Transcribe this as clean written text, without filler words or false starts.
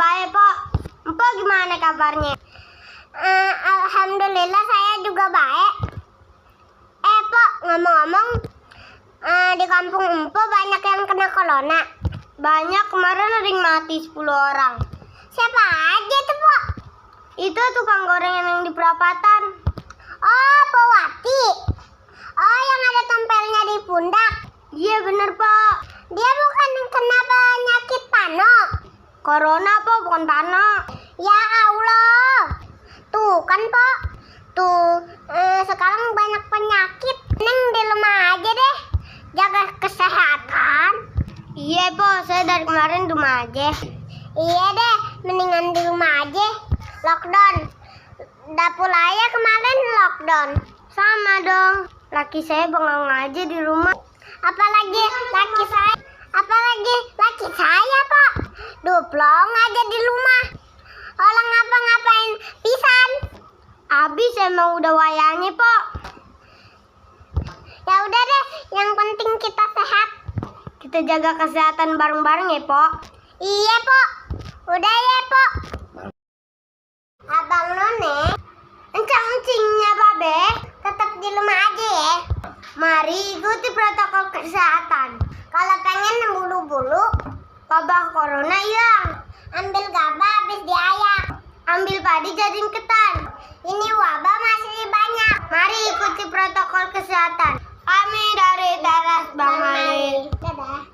baik, Pok. Empok gimana kabarnya? Alhamdulillah saya juga baik. Pok, ngomong-ngomong, di kampung Empok banyak yang kena corona. Banyak, kemarin ada yang mati 10 orang. Siapa aja tuh, Pok? Itu tukang gorengan yang di perapatan. Oh, Powati. Oh, yang ada tempelnya di pundak. Iya bener, Pok. Dia bukan yang kena penyakit pano. Corona, Pok, bukan pano. Ya Allah. Tuh kan, Pok. Tuh, sekarang banyak penyakit. Neng di rumah aja deh. Jaga kesehatan. Iya, Pok, saya dari kemarin di rumah aja. Iya deh, mendingan di rumah aja. Lockdown. Dapur ayah kemarin lockdown. Sama dong. Laki saya bengong aja di rumah. Apalagi laki saya, Pak. Duplong aja di rumah. Orang ngapa-ngapain pisan. Abis emang udah wayangnya, Pak. Ya udah deh, yang penting kita sehat. Kita jaga kesehatan bareng-bareng ya, Pak. Iya, Pak. Udah ya, Pak. Abang None, encang-encingnya Babe, tetap di rumah aja ya. Mari ikuti protokol kesehatan. Kalau pengen bulu-bulu, wabah corona hilang. Ambil gabah habis diayak. Ambil padi jadiin ketan. Ini wabah masih banyak. Mari ikuti protokol kesehatan. Kami dari Teras Bang Mali. Dadah.